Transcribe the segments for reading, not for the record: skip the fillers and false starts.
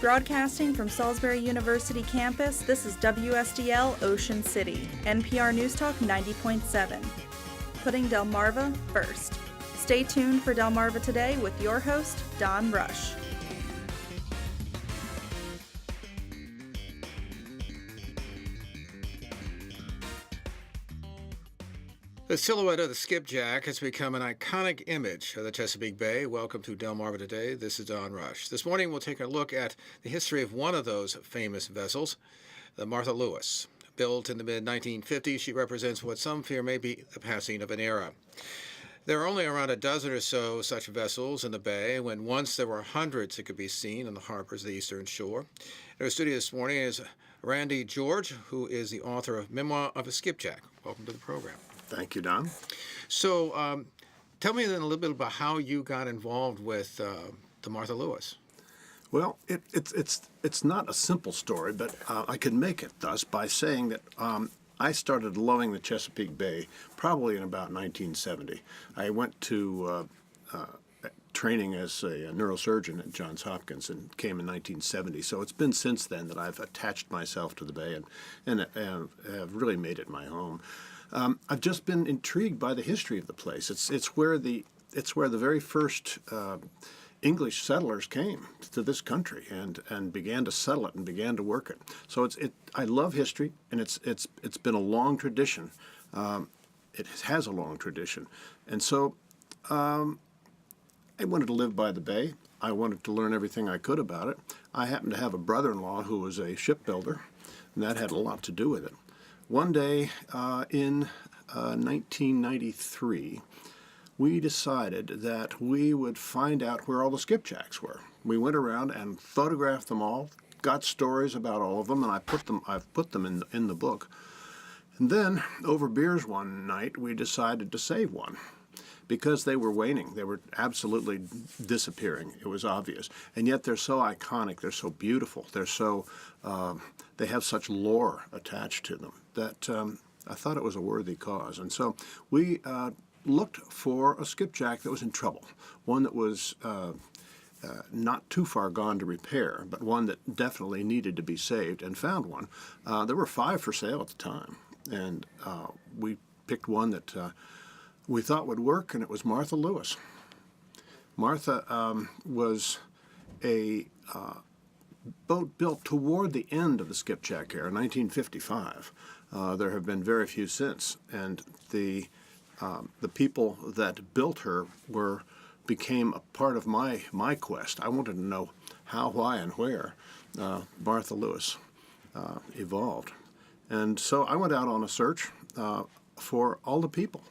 Broadcasting from Salisbury University campus, this is WSDL Ocean City, NPR News Talk 90.7. Putting Delmarva first. Stay tuned for Delmarva Today with your host, Don Rush. The silhouette of the Skipjack has become an iconic image of the Chesapeake Bay. Welcome to Delmarva Today. This is Don Rush. This morning we'll take a look at the history of one of those famous vessels, the Martha Lewis. Built in the mid-1950s, she represents what some fear may be the passing of an era. There are only around a dozen or so such vessels in the bay, when once there were hundreds that could be seen on the harbors of the eastern shore. In our studio this morning is Randy George, who is the author of Memoir of a Skipjack. Welcome to the program. Thank you, Don. So tell me then a little bit about how you got involved with the Martha Lewis. Well, it's not a simple story, but I can make it thus by saying that I started loving the Chesapeake Bay probably in about 1970. I went to training as a neurosurgeon at Johns Hopkins and came in 1970. So it's been since then that I've attached myself to the bay and have really made it my home. I've just been intrigued by the history of the place. It's where the very first English settlers came to this country and began to settle it and began to work it. So I love history, and it's been a long tradition. It has a long tradition, and so I wanted to live by the bay. I wanted to learn everything I could about it. I happened to have a brother-in-law who was a shipbuilder, and that had a lot to do with it. One day in 1993, we decided that we would find out where all the skipjacks were. We went around and photographed them all, got stories about all of them, and I've put them in the book. And then, over beers one night, we decided to save one because they were waning. They were absolutely disappearing. It was obvious. And yet they're so iconic. They're so beautiful. They have such lore attached to them that I thought it was a worthy cause. And so we looked for a skipjack that was in trouble, one that was not too far gone to repair, but one that definitely needed to be saved, and found one. There were 5 for sale at the time, and we picked one that we thought would work, and it was Martha Lewis. Martha was a boat built toward the end of the skipjack era, 1955. There have been very few since, and the people that built her became a part of my quest. I wanted to know how, why, and where Martha Lewis evolved. And so I went out on a search for all the people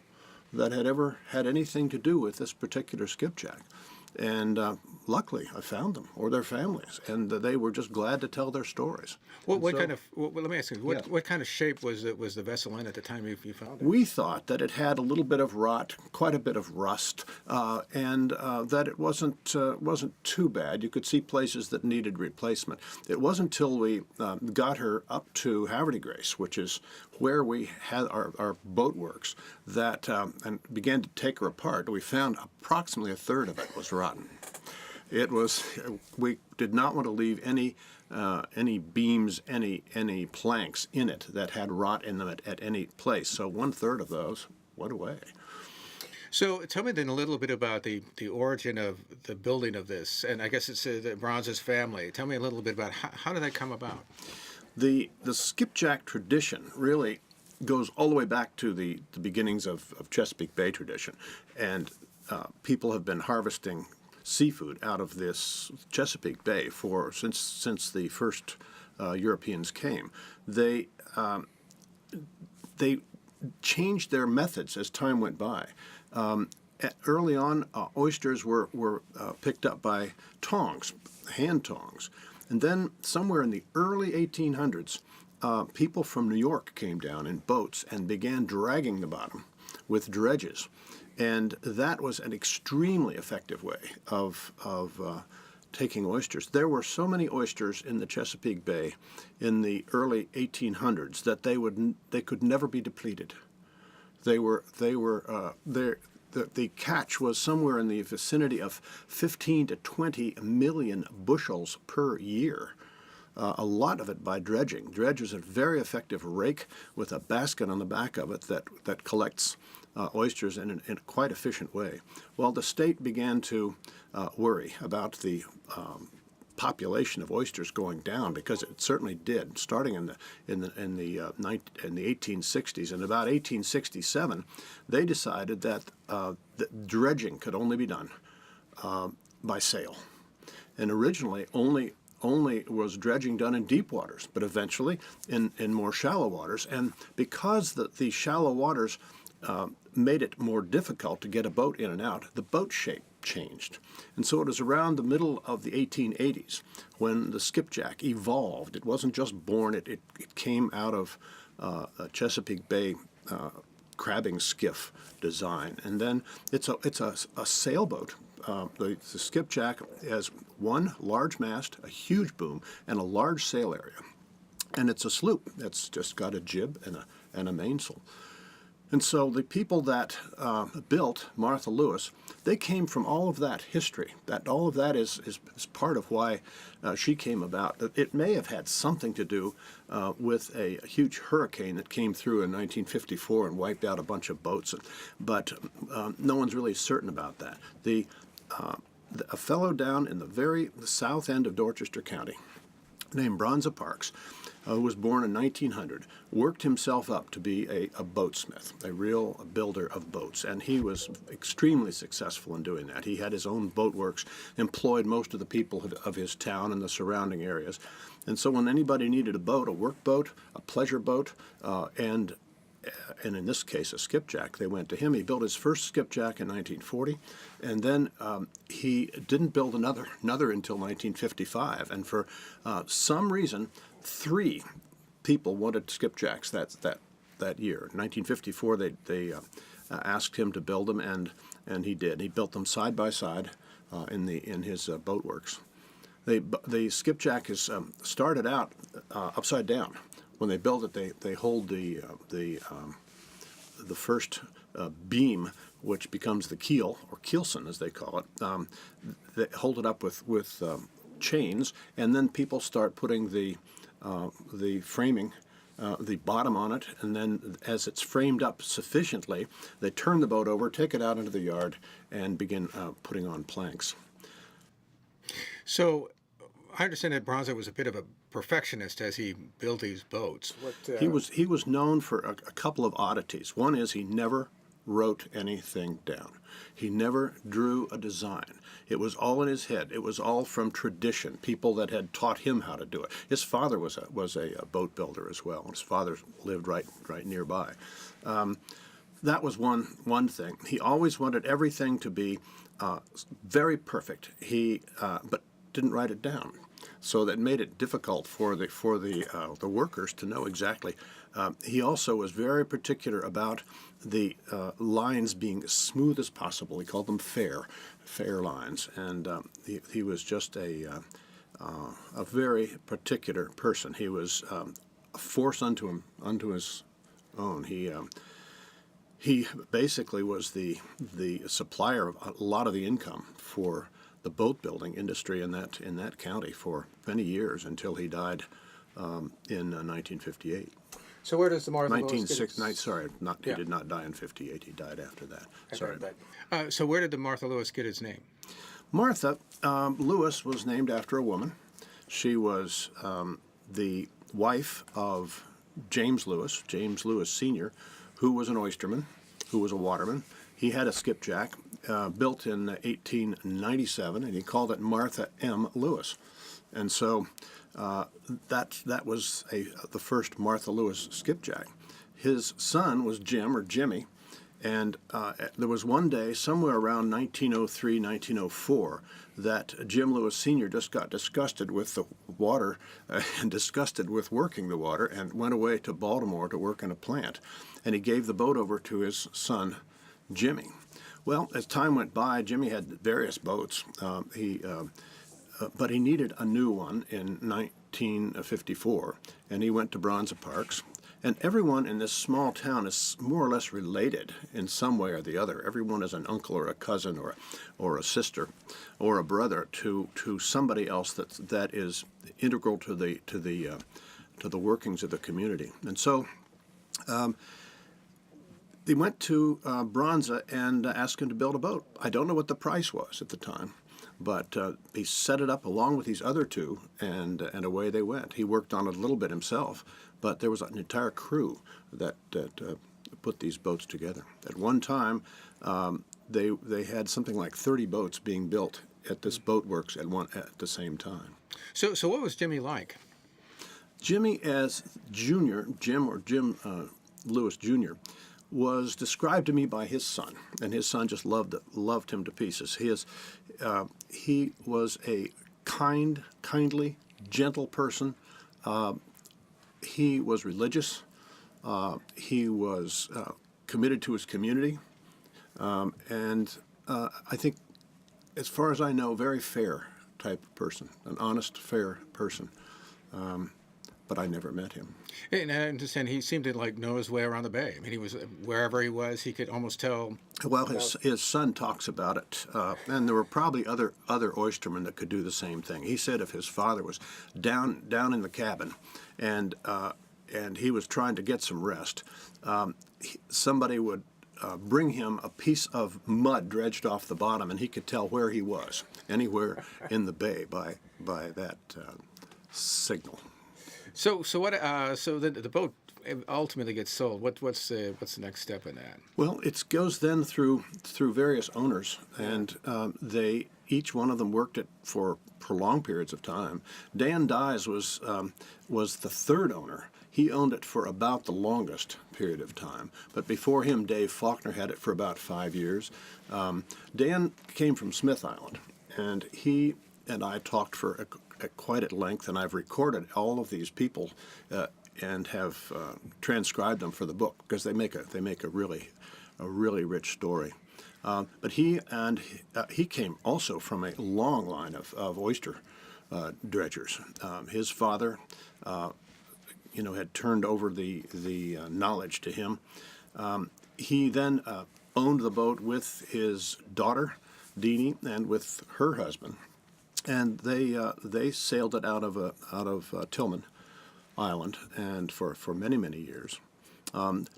that had ever had anything to do with this particular skipjack. And luckily, I found them, or their families, and they were just glad to tell their stories. Let me ask you, what kind of shape was the vessel in at the time you found it? We thought that it had a little bit of rot, quite a bit of rust, and that it wasn't too bad. You could see places that needed replacement. It wasn't until we got her up to Haverty Grace, which is where we had our boat works, that and began to take her apart. We found approximately a third of it was rotten. We did not want to leave any beams, any planks in it that had rot in them at any place. So 1/3 of those went away. So tell me then a little bit about the origin of the building of this, and I guess it's the Bronze's family. Tell me a little bit about how did that come about? The skipjack tradition really goes all the way back to the beginnings of Chesapeake Bay tradition, and people have been harvesting seafood out of this Chesapeake Bay since the first Europeans came. They changed their methods as time went by. Early on, oysters were picked up by tongs, hand tongs. And then somewhere in the early 1800s, people from New York came down in boats and began dragging the bottom with dredges. And that was an extremely effective way of taking oysters. There were so many oysters in the Chesapeake Bay in the early 1800s that they could never be depleted. They were the catch was somewhere in the vicinity of 15 to 20 million bushels per year. A lot of it by dredging. Dredge is a very effective rake with a basket on the back of it that collects oysters in a quite efficient way. Well, the state began to worry about the population of oysters going down, because it certainly did, starting in the 1860s. And about 1867, they decided that dredging could only be done by sail. And originally, only was dredging done in deep waters, but eventually in more shallow waters. And because the shallow waters made it more difficult to get a boat in and out, the boat shape changed. And so it was around the middle of the 1880s when the skipjack evolved. It wasn't just born, it came out of a Chesapeake Bay crabbing skiff design. And then it's a sailboat. The skipjack has one large mast, a huge boom, and a large sail area. And it's a sloop that's just got a jib and a mainsail. And so the people that built Martha Lewis, they came from all of that history. All of that is part of why she came about. It may have had something to do with a huge hurricane that came through in 1954 and wiped out a bunch of boats, but no one's really certain about that. A fellow down in the south end of Dorchester County named Bronza Parks, who was born in 1900, worked himself up to be a boatsmith, a real builder of boats, and he was extremely successful in doing that. He had his own boatworks, employed most of the people of his town and the surrounding areas. And so when anybody needed a boat, a work boat, a pleasure boat, and in this case a skipjack, they went to him. He built his first skipjack in 1940, and then he didn't build another until 1955. And for some reason, 3 people wanted skipjacks that year. In 1954, they asked him to build them, and he did. He built them side by side in his boat works. The skipjack is started out upside down. When they build it, they hold the first beam, which becomes the keel, or keelson as they call it. They hold it up with chains, and then people start putting the framing, the bottom on it, and then as it's framed up sufficiently, they turn the boat over, take it out into the yard, and begin putting on planks. So I understand that Bronza was a bit of a perfectionist as he built these boats. He was known for a couple of oddities. One is he never wrote anything down. He never drew a design. It was all in his head. It was all from tradition, people that had taught him how to do it. His father was a boat builder as well. His father lived right nearby. That was one thing. He always wanted everything to be very perfect. But didn't write it down, so that made it difficult for the workers to know exactly. He also was very particular about the lines being as smooth as possible. He called them fair lines, and he was just a very particular person. He was a force unto his own. He basically was the supplier of a lot of the income for the boat building industry in that county for many years until he died in 1958. So where does the Martha Lewis get its... He did not die in 58. He died after that. Sorry. So where did the Martha Lewis get its name? Martha Lewis was named after a woman. She was the wife of James Lewis Sr., who was an oysterman, who was a waterman. He had a skipjack built in 1897, and he called it Martha M. Lewis. And so that was the first Martha Lewis skipjack. His son was Jim, or Jimmy, and there was one day, somewhere around 1903, 1904, that Jim Lewis Sr. just got disgusted with the water and disgusted with working the water, and went away to Baltimore to work in a plant. And he gave the boat over to his son, Jimmy. Well, as time went by, Jimmy had various boats. But he needed a new one in 1954, and he went to Bronza Parks And everyone in this small town is more or less related in some way or the other. Everyone is an uncle or a cousin or a sister or a brother to somebody else that is integral to the workings of the community. And so they went to Bronza and asked him to build a boat. I don't know what the price was at the time, but he set it up along with these other two, and away they went. He worked on it a little bit himself, but there was an entire crew that put these boats together. At one time, they had something like 30 boats being built at this boat works at the same time. So what was Jimmy like? Jimmy as Junior, Jim Lewis Jr., was described to me by his son, and his son just loved him to pieces. He was a kindly, gentle person. He was religious. He was committed to his community, and I think, as far as I know, very fair type of person, an honest, fair person. But I never met him. And I understand he seemed to know his way around the bay. I mean, he was wherever he was, he could almost tell. Well, his son talks about it, and there were probably other oystermen that could do the same thing. He said if his father was down in the cabin, and he was trying to get some rest, somebody would bring him a piece of mud dredged off the bottom, and he could tell where he was anywhere in the bay by that signal. So what? So the boat ultimately gets sold. What's the next step in that? Well, it goes then through various owners, and each one of them worked it for prolonged periods of time. Dan Dyes was the third owner. He owned it for about the longest period of time. But before him, Dave Faulkner had it for about 5 years. Dan came from Smith Island, and he and I talked for quite at length, and I've recorded all of these people and have transcribed them for the book because they make a really rich story. But he came also from a long line of oyster dredgers. His father, had turned over the knowledge to him. He then owned the boat with his daughter, Deanie, and with her husband. And they sailed it out of Tillman Island, and for many years.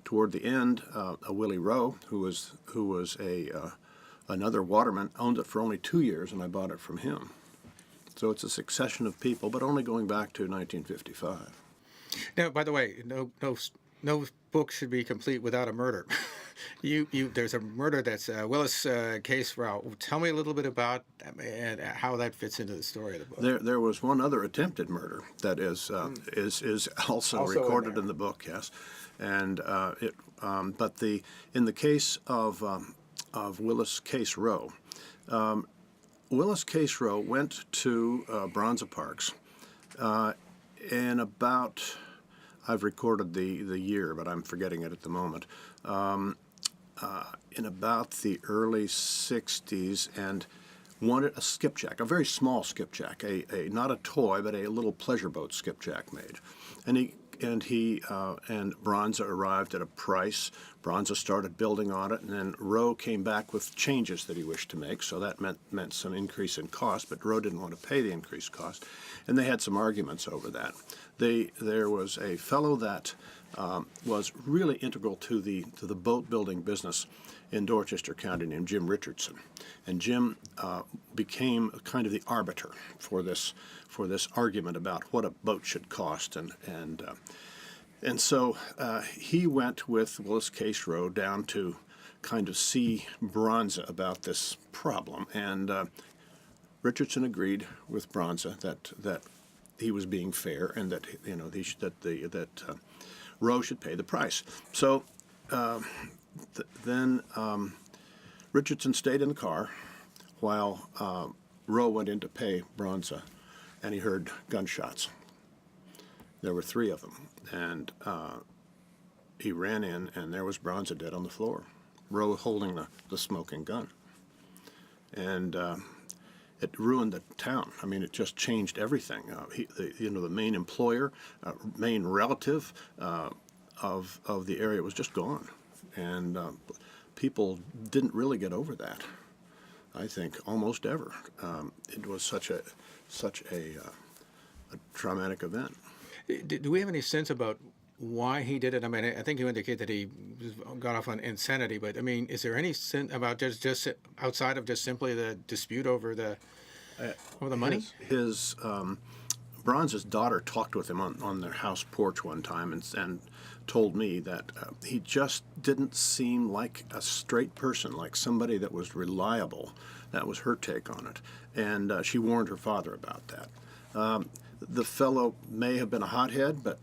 Toward the end, Willie Rowe, who was another waterman, owned it for only 2 years, and I bought it from him. So it's a succession of people, but only going back to 1955. Now, by the way, no book should be complete without a murder. There's a murder that's Willis Case Rowe. Tell me a little bit about and how that fits into the story of the book. There was one other attempted murder that is also recorded in the book. Yes, and in the case of Willis Case Rowe, Willis Case Rowe went to Bronza Parks in about, I've recorded the year, but I'm forgetting it at the moment. In about the early 60s, and wanted a skipjack, a very small skipjack, a not a toy, but a little pleasure boat skipjack made. And Bronza arrived at a price. Bronza started building on it, and then Rowe came back with changes that he wished to make, so that meant some increase in cost, but Rowe didn't want to pay the increased cost, and they had some arguments over that. There was a fellow that was really integral to the boat building business in Dorchester County named Jim Richardson, and Jim became kind of the arbiter for this argument about what a boat should cost, and so he went with Willis Case Rowe down to kind of see Bronza about this problem, and Richardson agreed with Bronza that he was being fair and that Rowe should pay the price. So then Richardson stayed in the car while Rowe went in to pay Bronza, and he heard gunshots. There were 3 of them, and he ran in, and there was Bronza dead on the floor, Rowe holding the smoking gun. And it ruined the town. I mean, it just changed everything. The main employer, main relative, of the area was just gone, and people didn't really get over that. I think almost ever. It was such a traumatic event. Do we have any sense about why he did it? I mean, I think you indicate that he got off on insanity, but I mean, is there any sense about just outside of just simply the dispute over the money? His Bronze's daughter talked with him on their house porch one time and told me that he just didn't seem like a straight person, like somebody that was reliable. That was her take on it, and she warned her father about that. The fellow may have been a hothead, but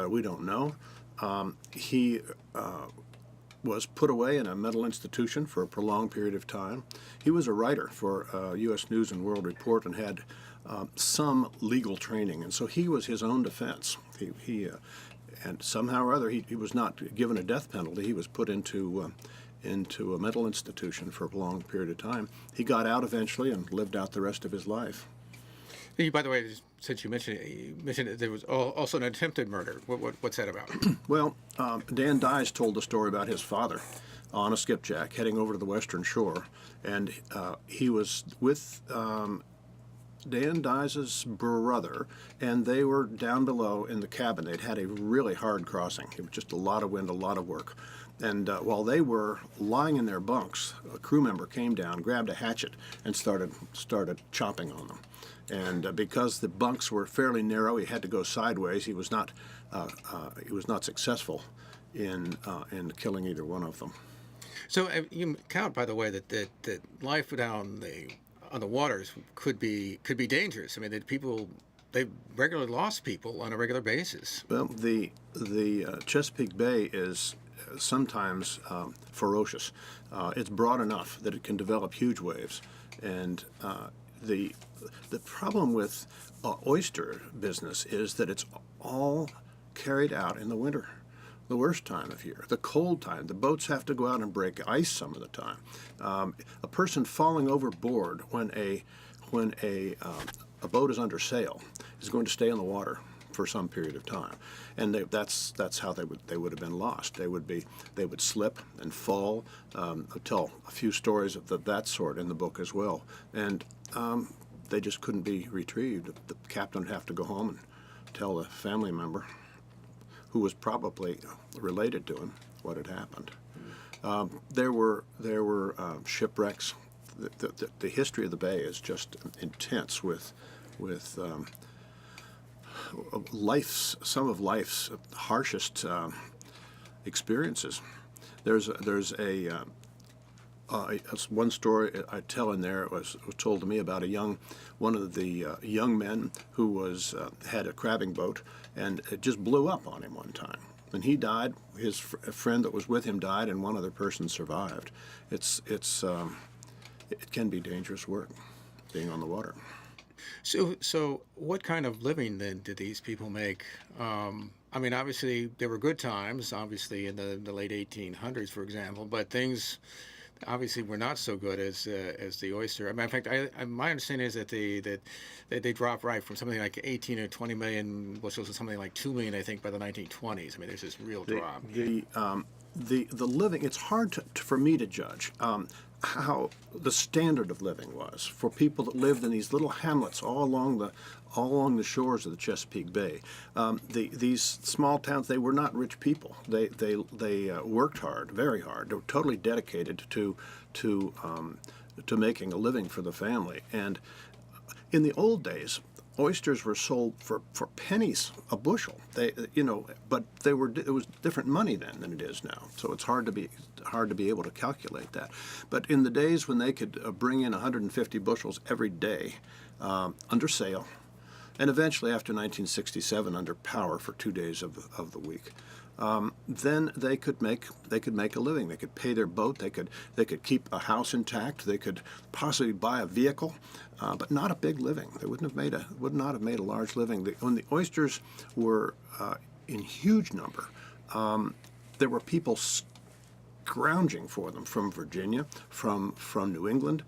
we don't know. He was put away in a mental institution for a prolonged period of time. He was a writer for U.S. News and World Report and had some legal training, and so he was his own defense. And somehow or other, he was not given a death penalty. He was put into a mental institution for a long period of time. He got out eventually and lived out the rest of his life. By the way, since you mentioned it, there was also an attempted murder. What's that about? Well, Dan Dyes told the story about his father on a skipjack heading over to the western shore, and he was with Dan Dyes' brother, and they were down below in the cabin. They'd had a really hard crossing. It was just a lot of wind, a lot of work. And while they were lying in their bunks, a crew member came down, grabbed a hatchet, and started chopping on them. And because the bunks were fairly narrow, he had to go sideways. He was not successful in killing either one of them. So you count, by the way, that life down on the waters could be dangerous. I mean, they regularly lost people on a regular basis. Well, the Chesapeake Bay is sometimes ferocious. It's broad enough that it can develop huge waves, and the problem with oyster business is that it's all carried out in the winter, the worst time of year, the cold time. The boats have to go out and break ice some of the time. A person falling overboard when a boat is under sail is going to stay in the water for some period of time, and that's how they would have been lost. They would slip and fall. I tell a few stories of that sort in the book as well, and they just couldn't be retrieved. The captain would have to go home and tell a family member who was probably related to him what had happened. There were shipwrecks. The history of the bay is just intense with some of life's harshest experiences. There's one story I tell in there. It was told to me about one of the young men who had a crabbing boat, and it just blew up on him one time. And he died. His friend that was with him died, and one other person survived. It can be dangerous work, being on the water. So what kind of living then did these people make? I mean, obviously there were good times, obviously in the late 1800s, for example, but things obviously were not so good as the oyster. I mean, in fact, my understanding is that they dropped right from something like 18 or 20 million bushels to something like 2 million, I think, by the 1920s. I mean, there's this real drop. The living, it's hard for me to judge how the standard of living was for people that lived in these little hamlets all along the shores of the Chesapeake Bay. These small towns, they were not rich people. They worked hard, very hard. They were totally dedicated to making a living for the family. And in the old days, oysters were sold for pennies a bushel. But it was different money then than it is now. So it's hard to be able to calculate that. But in the days when they could bring in 150 bushels every day under sail, and eventually after 1967 under power for 2 days of the week, then they could make a living. They could pay their boat. They could keep a house intact. They could possibly buy a vehicle, but not a big living. They would not have made a large living. When the oysters were in huge number, there were people scrounging for them from Virginia, from New England.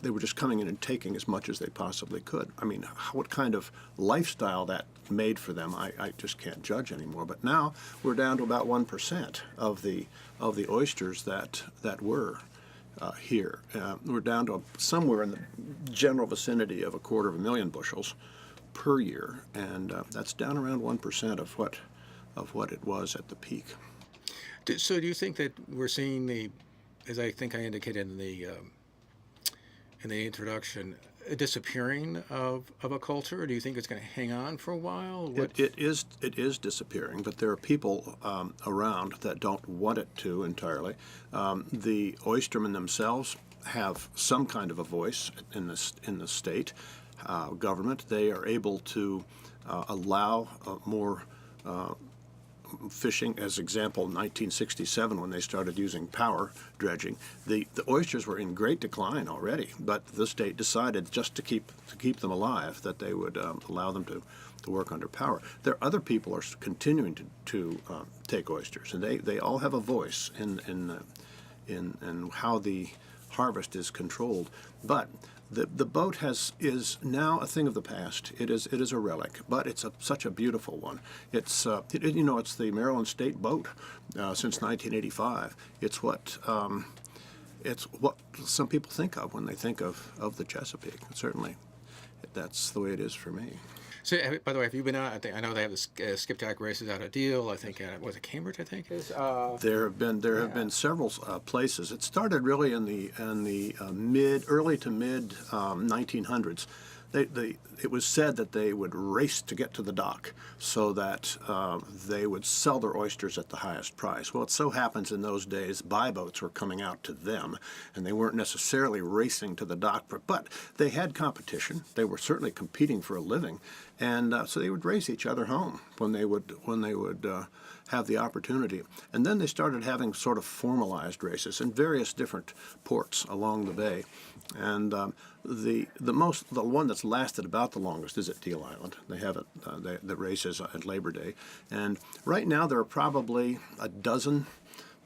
They were just coming in and taking as much as they possibly could. I mean, what kind of lifestyle that made for them, I just can't judge anymore. But now we're down to about 1% of the oysters that were here. We're down to somewhere in the general vicinity of 250,000 bushels per year, and that's down around 1% of what it was at the peak. So do you think that we're seeing as I think I indicated in the introduction, a disappearing of a culture, or do you think it's going to hang on for a while? It is disappearing, but there are people around that don't want it to entirely. The oystermen themselves have some kind of a voice in the state government. They are able to allow more fishing. As example, in 1967, when they started using power dredging, the oysters were in great decline already, but the state decided just to keep them alive that they would allow them to work under power. There are other people are continuing to take oysters, and they all have a voice in how the harvest is controlled. But the boat is now a thing of the past. It is a relic, but it's such a beautiful one. It's it's the Maryland State boat since 1985. It's what some people think of when they think of the Chesapeake. Certainly, that's the way it is for me. So, by the way, have you been out? I know they have the skipjack races out of Deal. I think was it Cambridge? I think is. There have been several places. It started really in the early to mid 1900s. It was said that they would race to get to the dock so that they would sell their oysters at the highest price. Well, it so happens in those days buy boats were coming out to them, and they weren't necessarily racing to the dock, but they had competition. They were certainly competing for a living, and so they would race each other home when they would have the opportunity. And then they started having sort of formalized races in various different ports along the bay. And the one that's lasted about the longest is at Deal Island. They have it. The races at Labor Day, and right now there are probably a dozen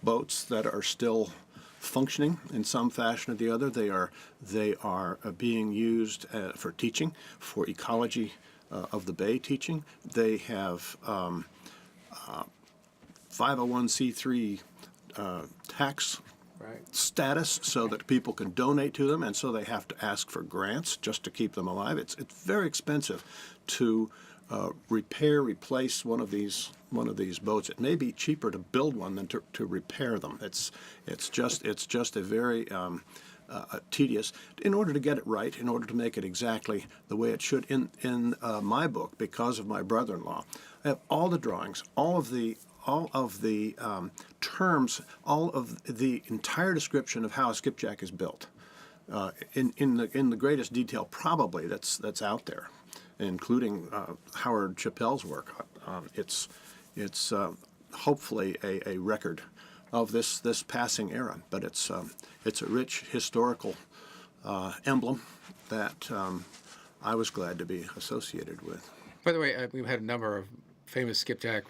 boats that are still functioning in some fashion or the other. They are being used for teaching, for ecology of the bay teaching. They have 501c3 tax status so that people can donate to them, and so they have to ask for grants just to keep them alive. It's very expensive to replace one of these boats. It may be cheaper to build one than to repair them. It's just a very tedious. In order to get it right, in order to make it exactly the way it should, in my book, because of my brother-in-law, I have all the drawings, all of the terms, all of the entire description of how a skipjack is built, in the greatest detail probably that's out there, including Howard Chappell's work. It's hopefully a record of this passing era, but it's a rich historical emblem that I was glad to be associated with. By the way, we've had a number of famous skipjack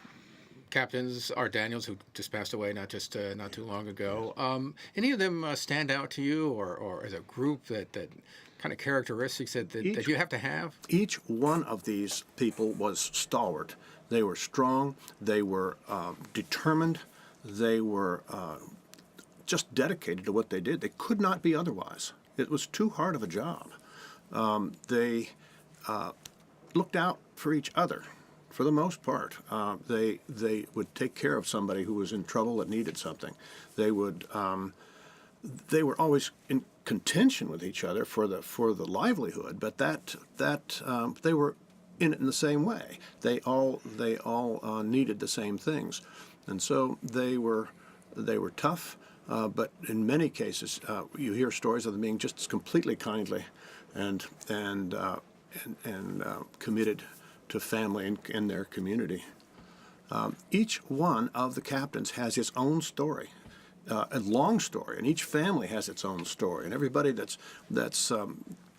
captains, Art Daniels, who just passed away not too long ago. Any of them stand out to you, or as a group that kind of characteristics that you have to have? Each one of these people was stalwart. They were strong. They were determined. They were just dedicated to what they did. They could not be otherwise. It was too hard of a job. They looked out for each other. For the most part, they would take care of somebody who was in trouble that needed something. They were always in contention with each other for the livelihood, but that they were in it in the same way. They all needed the same things, and so they were tough. But in many cases, you hear stories of them being just completely kindly and committed to family and their community. Each one of the captains has his own story, a long story, and each family has its own story. And everybody that's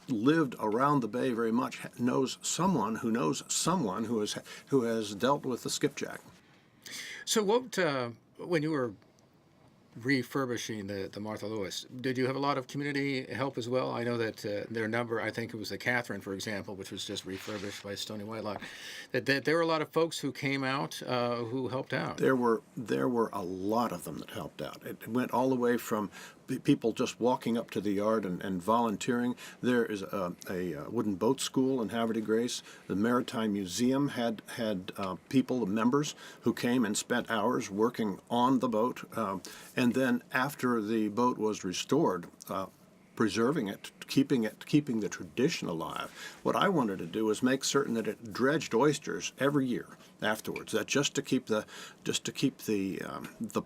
lived around the bay very much knows someone who knows someone who has dealt with the skipjack. So what when you were refurbishing the Martha Lewis. Did you have a lot of community help as well? I know that there are a number, I think it was the Catherine, for example, which was just refurbished by Stony Whitelock, that there were a lot of folks who came out who helped out. There were a lot of them that helped out. It went all the way from people just walking up to the yard and volunteering. There is a wooden boat school in Havre de Grace. The Maritime Museum had people, members, who came and spent hours working on the boat. And then after the boat was restored, preserving it, keeping the tradition alive. What I wanted to do was make certain that it dredged oysters every year afterwards. That just to keep the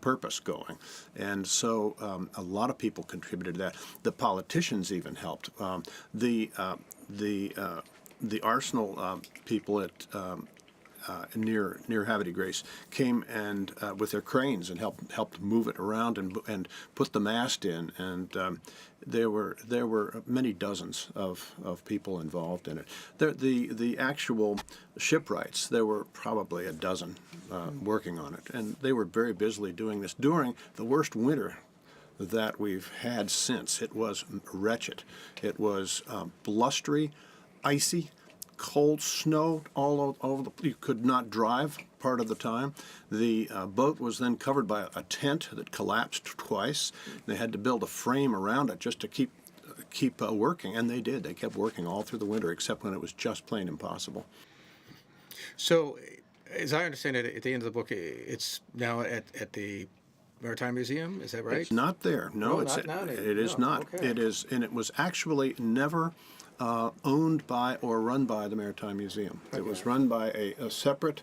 purpose going. And so a lot of people contributed to that. The politicians even helped. The Arsenal people at near Havre de Grace came and with their cranes and helped move it around and put the mast in, and there were many dozens of people involved in it. The actual shipwrights, there were probably a dozen working on it, and they were very busily doing this during the worst winter that we've had since. It was wretched. It was blustery, icy, cold, snow all over. You could not drive part of the time. The boat was then covered by a tent that collapsed twice. They had to build a frame around it just to keep working, and they did. They kept working all through the winter, except when it was just plain impossible. So, as I understand it, at the end of the book, it's now at the Maritime Museum. Is that right? It's not there. No, not now. It is not. Okay. It is, and it was actually never owned by or run by the Maritime Museum. Okay. It was run by a separate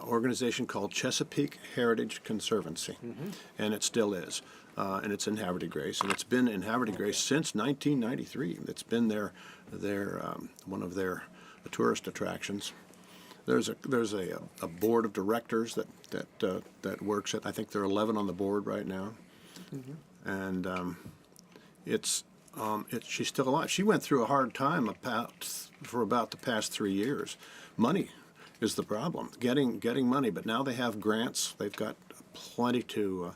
organization called Chesapeake Heritage Conservancy, and it still is. And it's in Havre de Grace, and it's been in Havre de Grace since 1993. It's been one of their tourist attractions. There's a board of directors that works it. I think there are 11 on the board right now, and she's still alive. She went through a hard time for about the past 3 years. Money is the problem, getting money. But now they have grants. They've got plenty to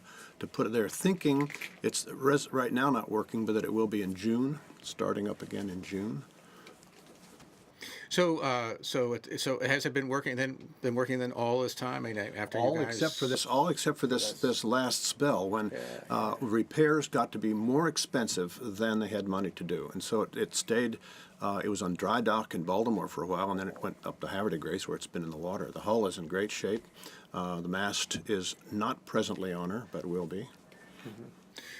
put it there. Thinking it's right now not working, but that it will be in June, starting up again in June. So has it been working then all this time? I mean, after all you guys... except for this last spell when repairs got to be more expensive than they had money to do, and so it stayed. It was on dry dock in Baltimore for a while, and then it went up to Havre de Grace, where it's been in the water. The hull is in great shape. The mast is not presently on her, but will be.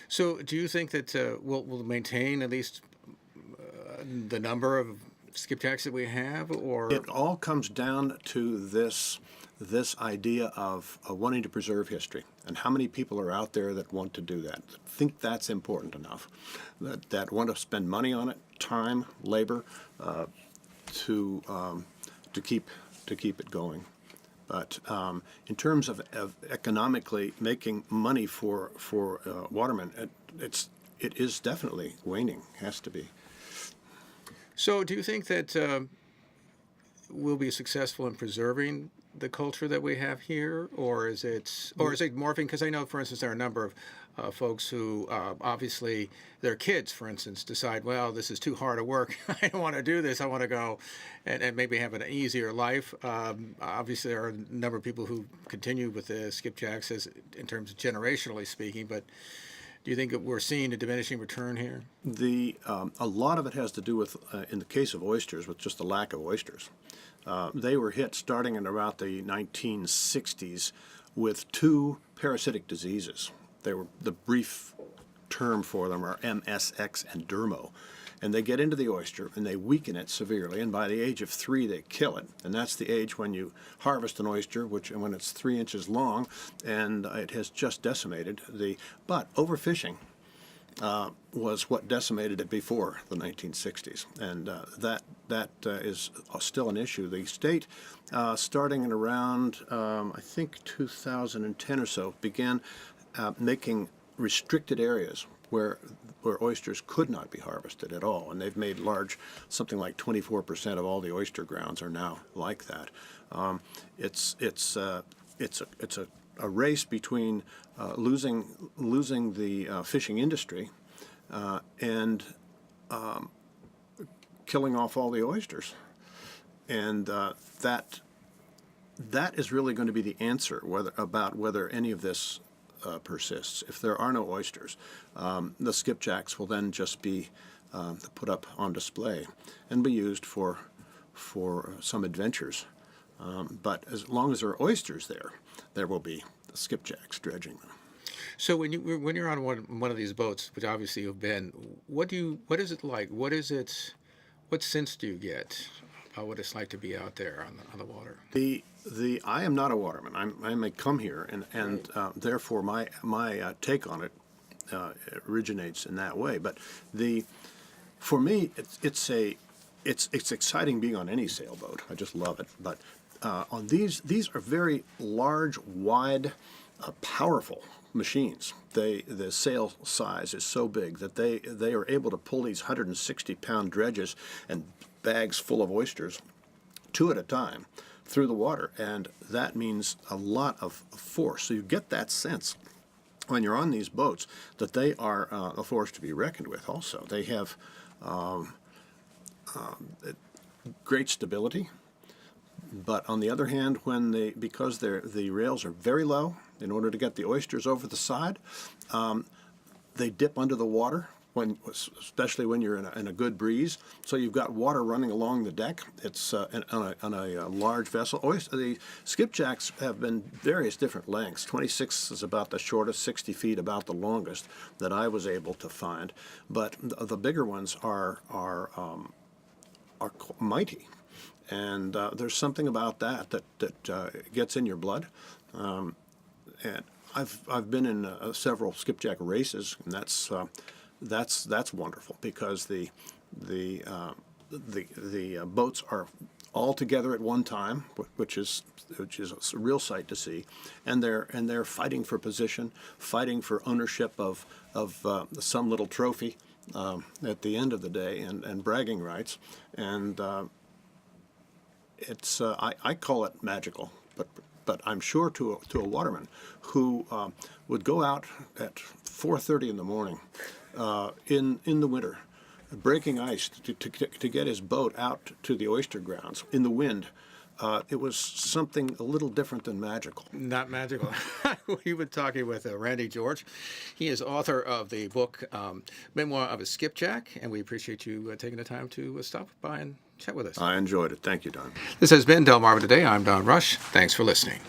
So, do you think that we'll maintain at least the number of skipjacks that we have, or it all comes down to this idea of wanting to preserve history, and how many people are out there that want to do that, think that's important enough, that want to spend money on it, time, labor, to keep it going. But in terms of economically making money for watermen, it is definitely waning. Has to be. So, do you think that we'll be successful in preserving the culture that we have here, or is it morphing? Because I know, for instance, there are a number of folks who obviously their kids, for instance, decide, well, this is too hard to work. I don't want to do this. I want to go and maybe have an easier life. Obviously, there are a number of people who continue with the skipjacks in terms of generationally speaking, but do you think that we're seeing a diminishing return here? A lot of it has to do with, in the case of oysters, with just the lack of oysters. They were hit starting in about the 1960s with two parasitic diseases. They were, the brief term for them are MSX and Dermo. And they get into the oyster and they weaken it severely, and by the age of 3 they kill it. And that's the age when you harvest an oyster, when it's 3 inches long, and it has just decimated but overfishing was what decimated it before the 1960s, and that is still an issue. The state, starting in around I think 2010 or so, began making restricted areas where oysters could not be harvested at all, and they've made something like 24% of all the oyster grounds are now like that. It's a a race between losing the fishing industry and killing off all the oysters, and that is really going to be the answer whether any of this persists. If there are no oysters, the skipjacks will then just be put up on display and be used for some adventures. But as long as there are oysters there will be the skipjacks dredging them. So when you're on one of these boats, which obviously you've been, what is it like? What sense do you get about what it's like to be out there on the water? I am not a waterman. I may come here, and therefore my take on it originates in that way. But for me, it's exciting being on any sailboat. I just love it. But on these are very large, wide, powerful machines. The sail size is so big that they are able to pull these 160-pound dredges and bags full of oysters, two at a time, through the water, and that means a lot of force. So you get that sense when you're on these boats that they are a force to be reckoned with. Also, they have great stability, but on the other hand, because the rails are very low, in order to get the oysters over the side, they dip under the water, especially when you're in a good breeze. So you've got water running along the deck. It's on a large vessel. The skipjacks have been various different lengths. 26 is about the shortest, 60 feet about the longest that I was able to find. But the bigger ones are mighty, and there's something about that gets in your blood. And I've been in several skipjack races, and that's wonderful because the boats are all together at one time, which is a real sight to see, and they're fighting for position, fighting for ownership of some little trophy at the end of the day, and bragging rights, and I call it magical, but I'm sure to a waterman who would go out at 4:30 in the morning in the winter, breaking ice to get his boat out to the oyster grounds in the wind. It was something a little different than magical. Not magical. We've been talking with Randy George. He is author of the book Memoir of a Skipjack, and we appreciate you taking the time to stop by and chat with us. I enjoyed it. Thank you, Don. This has been Delmarva Today. I'm Don Rush. Thanks for listening.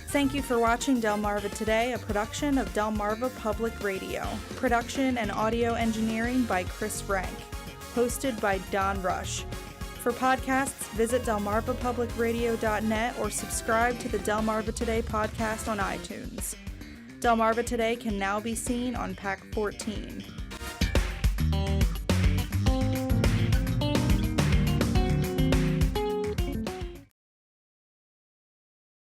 Thank you for watching Delmarva Today, a production of Delmarva Public Radio. Production and audio engineering by Chris Frank. Hosted by Don Rush. For podcasts, visit delmarvapublicradio.net or subscribe to the Delmarva Today podcast on iTunes. Delmarva Today can now be seen on Pack 14.